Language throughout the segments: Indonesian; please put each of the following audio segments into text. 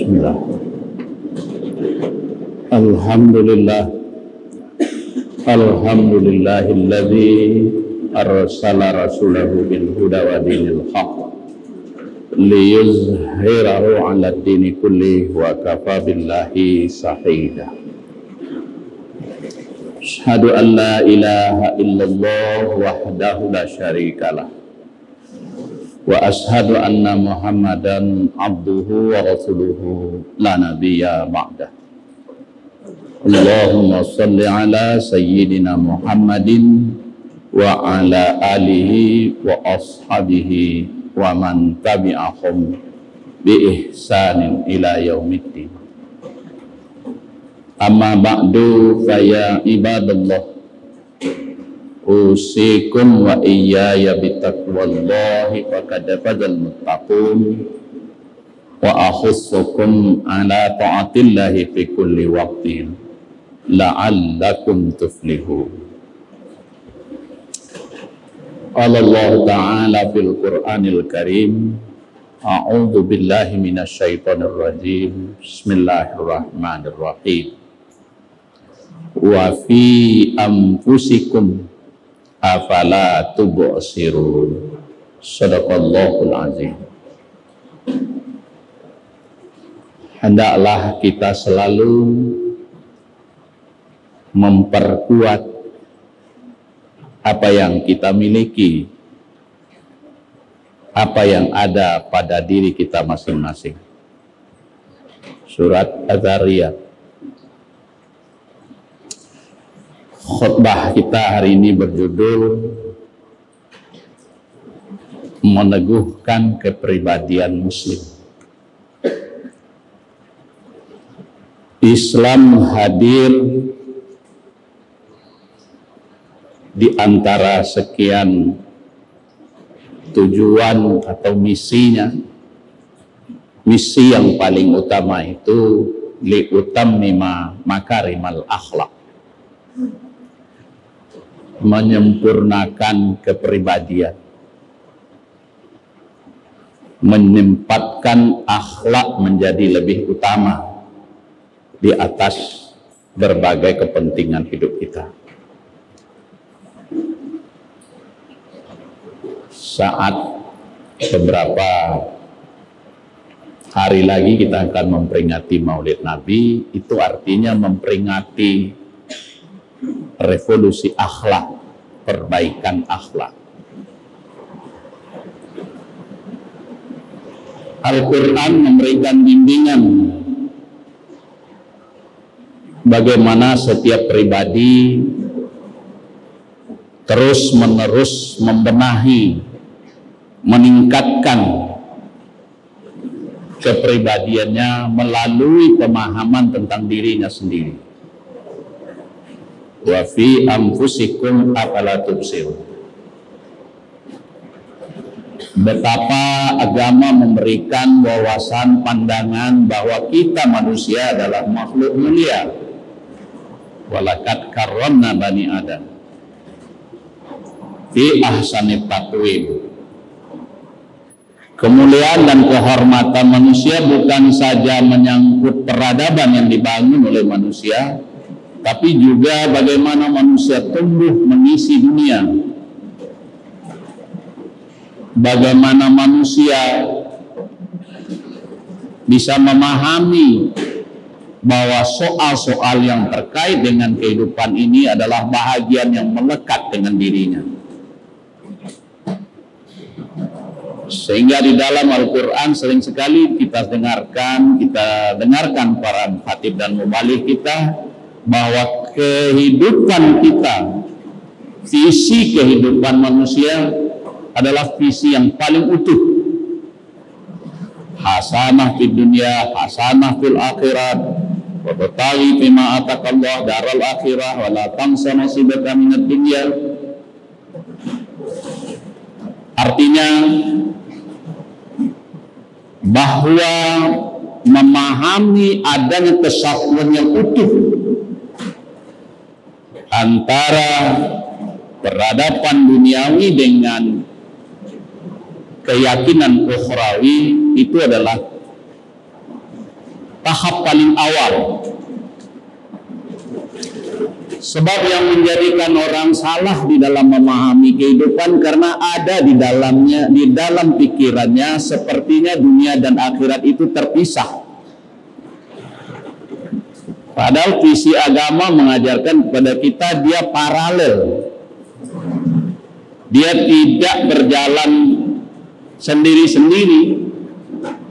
Bismillah. Alhamdulillah. Alhamdulillahilladzi arsala rasulahu bil huda wa dinil haq liyuzhirahu 'ala ad-dini kulli wa kafa billahi shahida. Asyhadu an la ilaha illallah wahdahu la syarikalah wa asyhadu anna Muhammadan abduhu wa rasuluhu la nabiyya ba'dah. Allahumma salli ala sayyidina Muhammadin wa ala alihi wa ashabihi wa man tabi'ahum bi ihsanin ila yaumiddin. Amma ba'du fa ya ibadallah, usikum wa iyaya bitaqwallahi faqad fazal muttaqun wa akhussukum ala ta'atillahi fi kulli waqtin la'allakum tuflihun. Allah Ta'ala fil Qur'anil Karim, a'udzu billahi minasyaitonir rajim, bismillahirrahmanirrahim, wa fi anfusikum afala tubsirun. Shadaqallahul azim. Hendaklah kita selalu memperkuat apa yang kita miliki, apa yang ada pada diri kita masing-masing. Surat Az-Zariyat. Khutbah kita hari ini berjudul meneguhkan kepribadian Muslim. Islam hadir di antara sekian tujuan atau misinya. Misi yang paling utama itu liutammima makarimal akhlak, menyempurnakan kepribadian, menempatkan akhlak menjadi lebih utama di atas berbagai kepentingan hidup kita. Saat beberapa hari lagi kita akan memperingati Maulid Nabi, itu artinya memperingati revolusi akhlak, perbaikan akhlak. Al-Quran memberikan bimbingan bagaimana setiap pribadi terus-menerus membenahi, meningkatkan kepribadiannya melalui pemahaman tentang dirinya sendiri. Wa fi anfusikum afala tubsirun. Betapa agama memberikan wawasan pandangan bahwa kita manusia adalah makhluk mulia. Walaqad karramna bani Adam fi ahsani taqwim. Kemuliaan dan kehormatan manusia bukan saja menyangkut peradaban yang dibangun oleh manusia, tapi juga bagaimana manusia tumbuh mengisi dunia, bagaimana manusia bisa memahami bahwa soal-soal yang terkait dengan kehidupan ini adalah bahagian yang melekat dengan dirinya. Sehingga di dalam Al-Quran sering sekali kita dengarkan para khatib dan mubalik kita bahwa kehidupan kita, visi kehidupan manusia adalah visi yang paling utuh. Hasanah fid dunya, hasanah fil akhirat, wa bataghi fima ataqallah daral akhirah wa la tansa nasibaka minad dunya. Artinya bahwa memahami adanya kesatuan yang utuh antara peradaban duniawi dengan keyakinan ukhrawi itu adalah tahap paling awal. Sebab yang menjadikan orang salah di dalam memahami kehidupan karena ada di dalamnya, di dalam pikirannya sepertinya dunia dan akhirat itu terpisah. Padahal visi agama mengajarkan kepada kita dia paralel. Dia tidak berjalan sendiri-sendiri.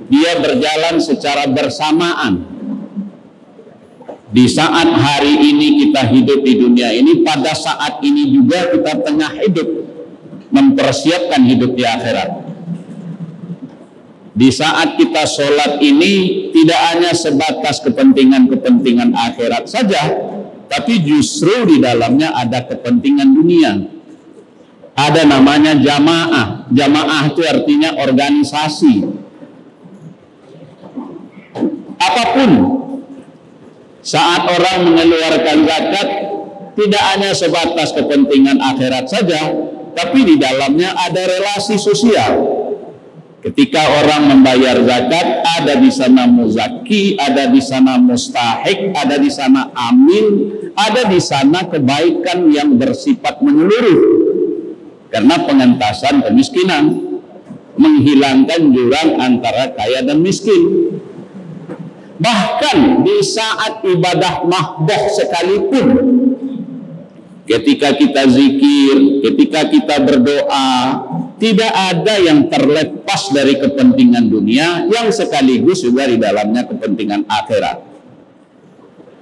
Dia berjalan secara bersamaan. Di saat hari ini kita hidup di dunia ini, pada saat ini juga kita tengah hidup, mempersiapkan hidup di akhirat. Di saat kita sholat ini tidak hanya sebatas kepentingan-kepentingan akhirat saja, tapi justru di dalamnya ada kepentingan dunia. Ada namanya jamaah. Jamaah itu artinya organisasi. Apapun, saat orang mengeluarkan zakat tidak hanya sebatas kepentingan akhirat saja, tapi di dalamnya ada relasi sosial. Ketika orang membayar zakat, ada di sana muzaki, ada di sana mustahik, ada di sana amin, ada di sana kebaikan yang bersifat menyeluruh. Karena pengentasan kemiskinan, menghilangkan jurang antara kaya dan miskin. Bahkan di saat ibadah mahdoh sekalipun, ketika kita zikir, ketika kita berdoa, tidak ada yang terlepas dari kepentingan dunia yang sekaligus juga di dalamnya kepentingan akhirat.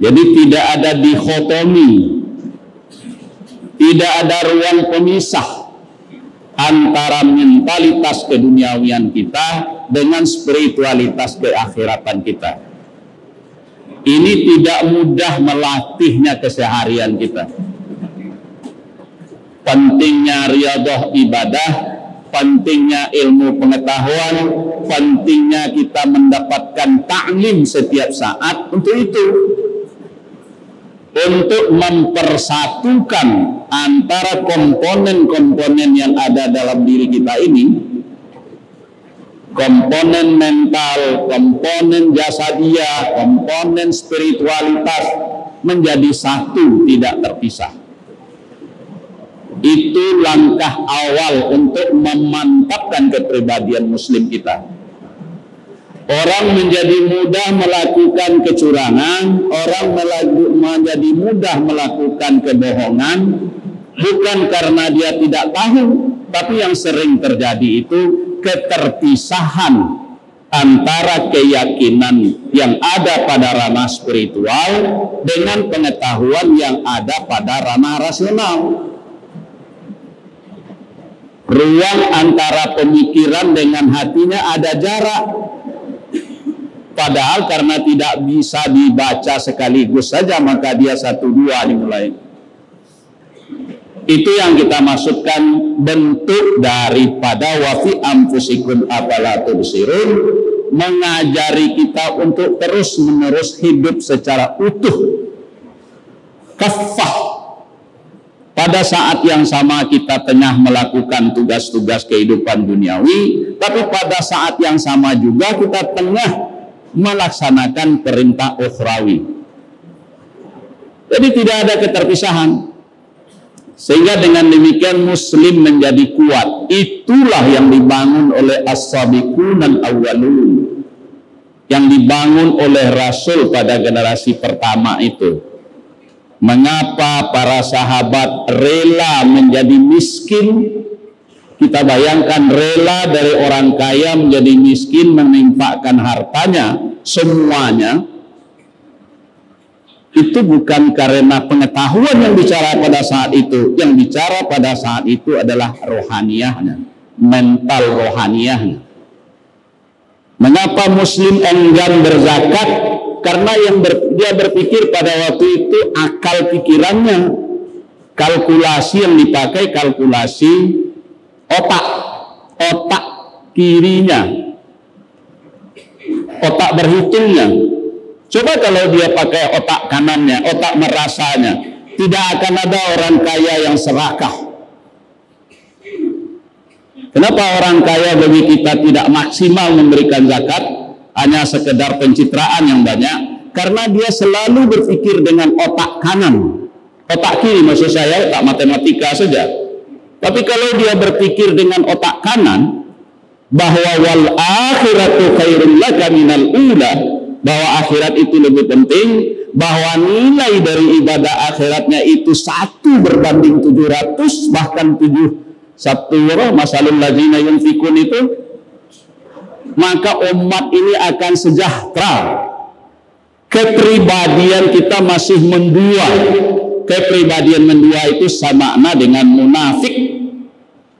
Jadi tidak ada dikotomi, tidak ada ruang pemisah antara mentalitas keduniawian kita dengan spiritualitas keakhiratan kita. Ini tidak mudah melatihnya keseharian kita. Pentingnya riyadhah ibadah, pentingnya ilmu pengetahuan, pentingnya kita mendapatkan ta'lim setiap saat untuk itu. Untuk mempersatukan antara komponen-komponen yang ada dalam diri kita ini, komponen mental, komponen jasadiah, komponen spiritualitas menjadi satu, tidak terpisah. Itu langkah awal untuk memantapkan kepribadian muslim kita. Orang menjadi mudah melakukan kecurangan, orang menjadi mudah melakukan kebohongan, bukan karena dia tidak tahu, tapi yang sering terjadi itu keterpisahan antara keyakinan yang ada pada ranah spiritual dengan pengetahuan yang ada pada ranah rasional. Ruang antara pemikiran dengan hatinya ada jarak. Padahal karena tidak bisa dibaca sekaligus saja, maka dia satu dua dimulai. Itu yang kita maksudkan bentuk daripada wafi anfusikum afala tubsirun, mengajari kita untuk terus menerus hidup secara utuh, kafah. Pada saat yang sama kita tengah melakukan tugas-tugas kehidupan duniawi, tapi pada saat yang sama juga kita tengah melaksanakan perintah ukhrawi. Jadi tidak ada keterpisahan. Sehingga dengan demikian muslim menjadi kuat. Itulah yang dibangun oleh as-sabiqun al-awwalun, yang dibangun oleh Rasul pada generasi pertama itu. Mengapa para sahabat rela menjadi miskin? Kita bayangkan rela dari orang kaya menjadi miskin, menimpakan hartanya semuanya. Itu bukan karena pengetahuan yang bicara pada saat itu. Yang bicara pada saat itu adalah rohaniyahnya, mental rohaniyahnya. Mengapa muslim enggan berzakat? Karena dia berpikir pada waktu itu akal pikirannya, kalkulasi yang dipakai kalkulasi otak kirinya, otak berhitungnya. Coba kalau dia pakai otak kanannya, otak merasanya, tidak akan ada orang kaya yang serakah. Kenapa orang kaya bagi kita tidak maksimal memberikan zakat? hanya sekedar pencitraan yang banyak, karena dia selalu berpikir dengan otak kanan. Otak kiri maksud saya, otak matematika saja. Tapi kalau dia berpikir dengan otak kanan, bahwa wal akhiratu khairul laka minal ula, bahwa akhirat itu lebih penting, bahwa nilai dari ibadah akhiratnya itu 1 berbanding 700, bahkan 7 masalul ladzina yunfikun itu, maka umat ini akan sejahtera. Kepribadian kita masih mendua. Kepribadian mendua itu sama dengan munafik,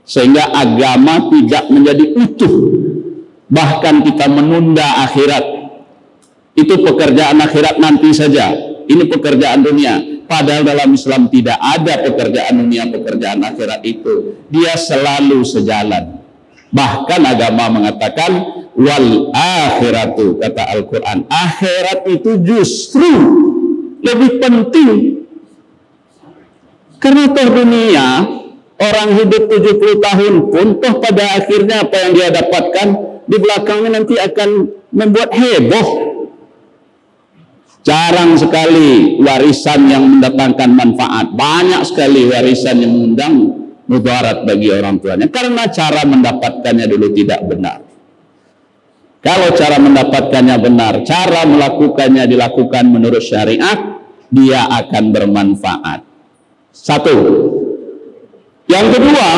sehingga agama tidak menjadi utuh. Bahkan kita menunda akhirat. Itu pekerjaan akhirat nanti saja. Ini pekerjaan dunia. Padahal dalam Islam tidak ada pekerjaan dunia, pekerjaan akhirat itu. Dia selalu sejalan. Bahkan agama mengatakan wal akhiratu, kata Al-Quran, akhirat itu justru lebih penting. Karena toh dunia, orang hidup 70 tahun pun toh pada akhirnya apa yang dia dapatkan di belakangnya nanti akan membuat heboh. Jarang sekali warisan yang mendatangkan manfaat. Banyak sekali warisan yang mengundang mudarat bagi orang tuanya, karena cara mendapatkannya dulu tidak benar. Kalau cara mendapatkannya benar, cara melakukannya dilakukan menurut syariat, dia akan bermanfaat. 1. Yang kedua,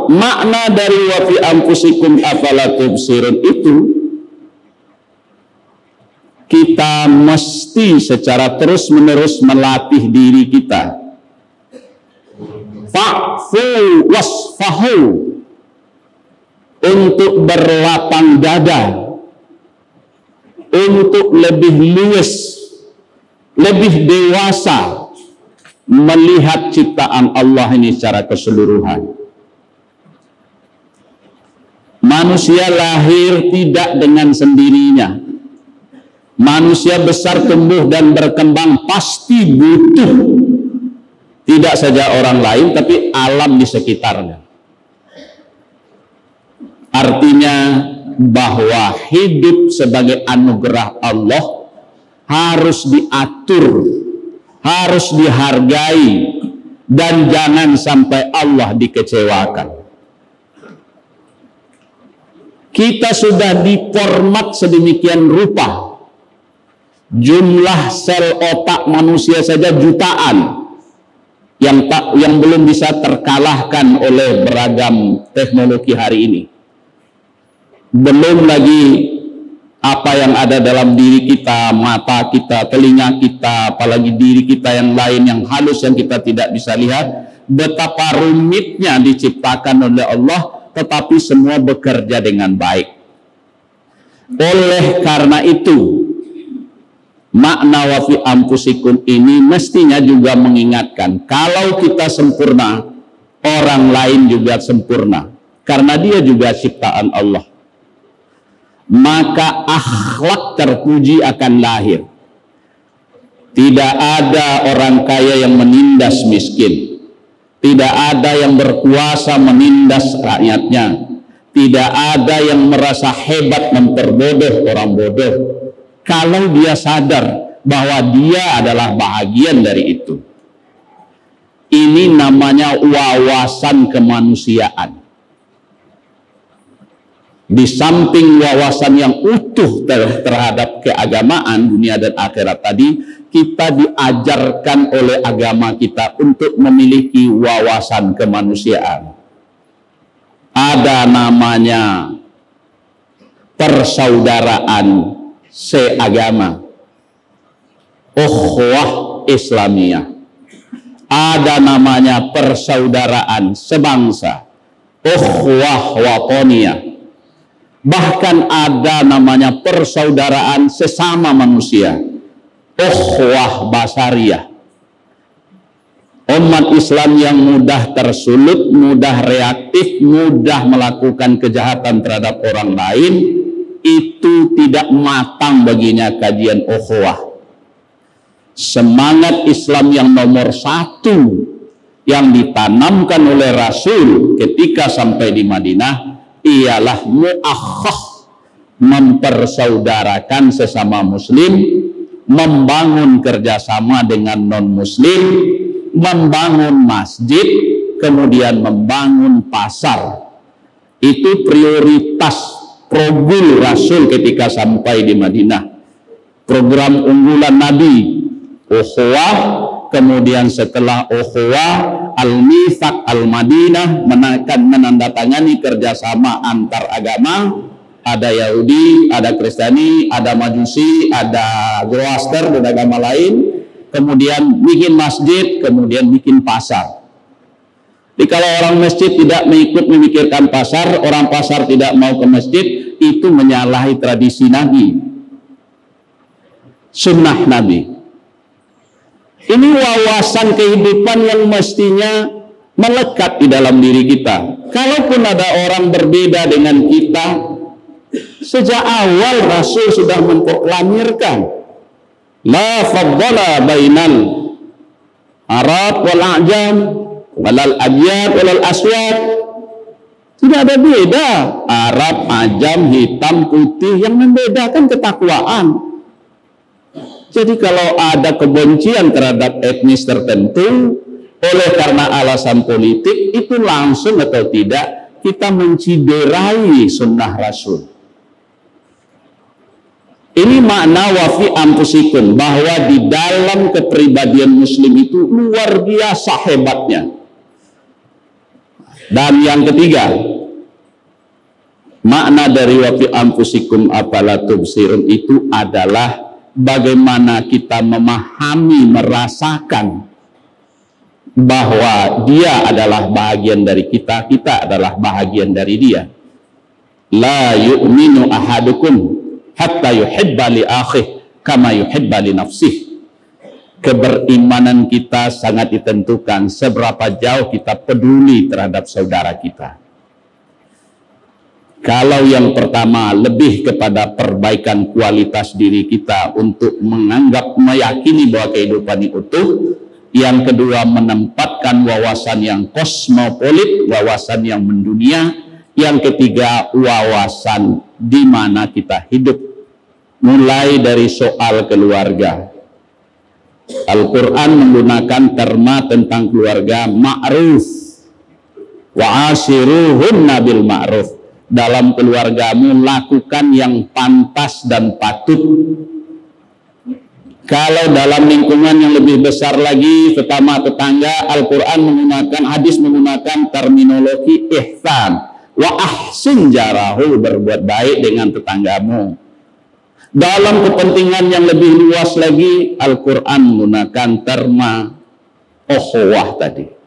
makna dari wa fi anfusikum afala tubsirun itu, kita mesti secara terus-menerus melatih diri kita. Fa'fu wasfahu, untuk berlapang dada, untuk lebih luwes, lebih dewasa melihat ciptaan Allah ini secara keseluruhan. Manusia lahir tidak dengan sendirinya. Manusia besar, tumbuh dan berkembang pasti butuh tidak saja orang lain, tapi alam di sekitarnya. Artinya bahwa hidup sebagai anugerah Allah harus diatur, harus dihargai, dan jangan sampai Allah dikecewakan. Kita sudah diformat sedemikian rupa. Jumlah sel otak manusia saja jutaan, yang belum bisa terkalahkan oleh beragam teknologi hari ini. Belum lagi apa yang ada dalam diri kita, mata kita, telinga kita, apalagi diri kita yang lain yang halus yang kita tidak bisa lihat. Betapa rumitnya diciptakan oleh Allah, tetapi semua bekerja dengan baik. Oleh karena itu, makna wa fi anfusikum ini mestinya juga mengingatkan, kalau kita sempurna, orang lain juga sempurna, karena dia juga ciptaan Allah. Maka akhlak terpuji akan lahir. Tidak ada orang kaya yang menindas miskin. Tidak ada yang berkuasa menindas rakyatnya. Tidak ada yang merasa hebat memperbodoh orang bodoh, kalau dia sadar bahwa dia adalah bahagian dari itu. Ini namanya wawasan kemanusiaan. Di samping wawasan yang utuh terhadap keagamaan dunia dan akhirat tadi, kita diajarkan oleh agama kita untuk memiliki wawasan kemanusiaan. Ada namanya persaudaraan seagama, ukhuwah Islamiyah. Ada namanya persaudaraan sebangsa, ukhuwah watoniyah. Bahkan ada namanya persaudaraan sesama manusia, ukhuwah basariyah. Umat Islam yang mudah tersulut, mudah reaktif, mudah melakukan kejahatan terhadap orang lain, itu tidak matang baginya kajian ukhuwah. Semangat Islam yang nomor 1 yang ditanamkan oleh Rasul ketika sampai di Madinah ialah muakhah, mempersaudarakan sesama muslim, membangun kerjasama dengan non-muslim, membangun masjid, kemudian membangun pasar. Itu prioritas program Rasul ketika sampai di Madinah. Program unggulan Nabi, ukhuwah, kemudian setelah ukhuwah, al-mitsaq al-Madinah, menandatangani kerjasama antar agama. Ada Yahudi, ada Kristiani, ada Majusi, ada Zoroaster dan agama lain. Kemudian bikin masjid, kemudian bikin pasar. Jadi kalau orang masjid tidak mengikut memikirkan pasar, orang pasar tidak mau ke masjid, itu menyalahi tradisi Nabi, sunnah Nabi. Ini wawasan kehidupan yang mestinya melekat di dalam diri kita. Kalaupun ada orang berbeda dengan kita, sejak awal Rasul sudah memproklamirkan la faddala bainal Arab wal A'jam walal abyad walal aswad. Tidak ada beda Arab, Ajam, hitam, putih. Yang membedakan ketakwaan. Jadi kalau ada kebencian terhadap etnis tertentu oleh karena alasan politik, itu langsung atau tidak kita menciderai sunnah Rasul. Ini makna wafi anfusikum, bahwa di dalam kepribadian muslim itu luar biasa hebatnya. Dan yang ketiga, makna dari wafi anfusikum afala tubsirun itu adalah bagaimana kita memahami, merasakan bahwa dia adalah bahagian dari kita, kita adalah bahagian dari dia. La yu'minu ahadukum hatta yuhibba li akhih kama yuhibba li nafsih. Keberimanan kita sangat ditentukan seberapa jauh kita peduli terhadap saudara kita. Kalau yang pertama lebih kepada perbaikan kualitas diri kita untuk menganggap, meyakini bahwa kehidupan ini utuh. Yang kedua menempatkan wawasan yang kosmopolit, wawasan yang mendunia. Yang ketiga wawasan di mana kita hidup. Mulai dari soal keluarga. Al-Quran menggunakan terma tentang keluarga ma'ruf. Wa ashiruhunna bil ma'ruf. Dalam keluargamu lakukan yang pantas dan patut. Kalau dalam lingkungan yang lebih besar lagi, sesama tetangga, Al-Quran menggunakan, hadis menggunakan terminologi ihsan. Wa ahsin jarahu, berbuat baik dengan tetanggamu. Dalam kepentingan yang lebih luas lagi, Al-Quran menggunakan terma ukhuwah tadi.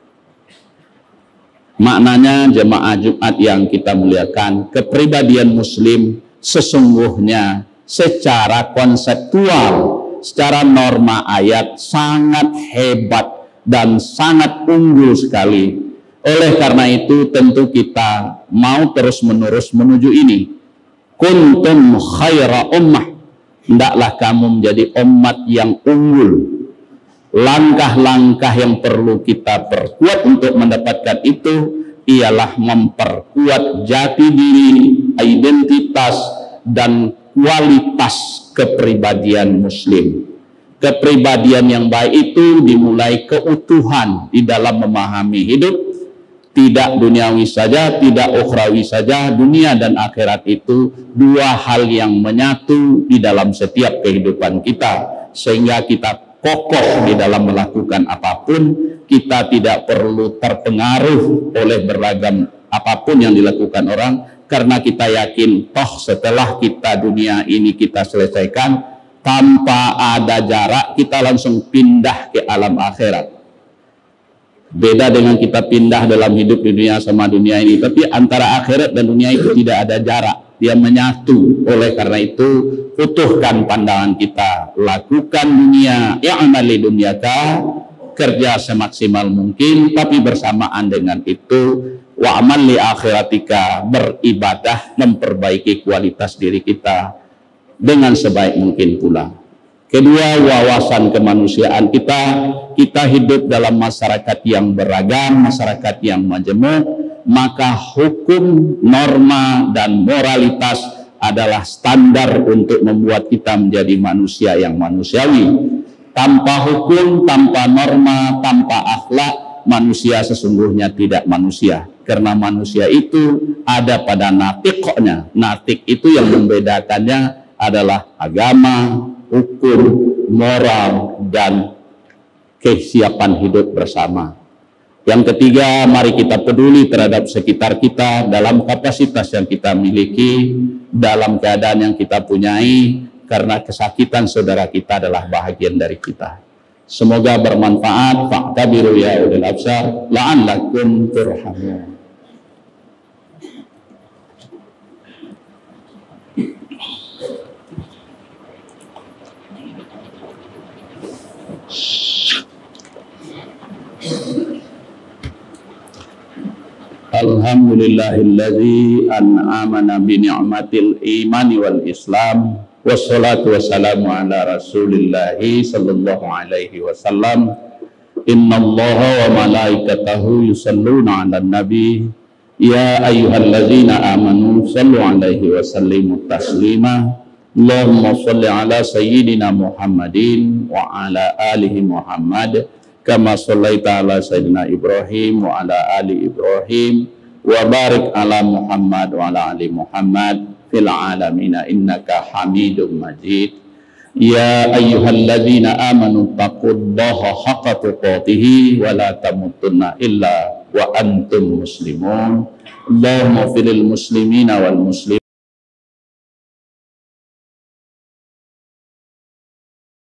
Maknanya jemaah Jumat yang kita muliakan, kepribadian muslim sesungguhnya secara konseptual, secara norma ayat sangat hebat dan sangat unggul sekali. Oleh karena itu tentu kita mau terus-menerus menuju ini. Kuntum khaira ummah, hendaklah kamu menjadi umat yang unggul. Langkah-langkah yang perlu kita perkuat untuk mendapatkan itu ialah memperkuat jati diri, identitas, dan kualitas kepribadian muslim. Kepribadian yang baik itu dimulai keutuhan di dalam memahami hidup, tidak duniawi saja, tidak ukhrawi saja. Dunia dan akhirat itu dua hal yang menyatu di dalam setiap kehidupan kita, sehingga kita kokoh di dalam melakukan apapun. Kita tidak perlu terpengaruh oleh beragam apapun yang dilakukan orang, karena kita yakin toh setelah kita dunia ini kita selesaikan, tanpa ada jarak kita langsung pindah ke alam akhirat. Beda dengan kita pindah dalam hidup di dunia sama dunia ini, tapi antara akhirat dan dunia itu tidak ada jarak, dia menyatu. Oleh karena itu utuhkan pandangan kita, lakukan dunia, ya'mali dunyaka, kerja semaksimal mungkin, tapi bersamaan dengan itu wa'amal li akhiratika, beribadah, memperbaiki kualitas diri kita dengan sebaik mungkin pula. Kedua, wawasan kemanusiaan kita. Kita hidup dalam masyarakat yang beragam, masyarakat yang majemuk, maka hukum, norma, dan moralitas adalah standar untuk membuat kita menjadi manusia yang manusiawi. Tanpa hukum, tanpa norma, tanpa akhlak, manusia sesungguhnya tidak manusia. Karena manusia itu ada pada natiknya. Natik itu yang membedakannya adalah agama, hukum, moral, dan kesiapan hidup bersama. Yang ketiga, mari kita peduli terhadap sekitar kita dalam kapasitas yang kita miliki, dalam keadaan yang kita punyai, karena kesakitan saudara kita adalah bahagian dari kita. Semoga bermanfaat. Fa'tabiru ya ulil absar la'allakum turhamun. Alhamdulillahilladzi an'amana bi ni'matil imani wal islam, wassalatu wassalamu ala rasulillahi sallallahu alaihi wasallam. Innallaha wa malaikatahu yusalluna ala nabi ya ayyuhalladzina amanu sallu alaihi wa sallimu taslima. Allahumma salli ala sayyidina Muhammadin wa ala alihi Muhammad kama sallaita ala sayyidina Ibrahim wa ala ali Ibrahim wa barik ala Muhammad wa ala ali Muhammad fil alamina innaka Hamidum Majid. Ya ayyuhalladzina amanu taqullaha haqqa tuqatih wa la tamutunna illa wa antum muslimun. Allahumma filil muslimina wal muslimin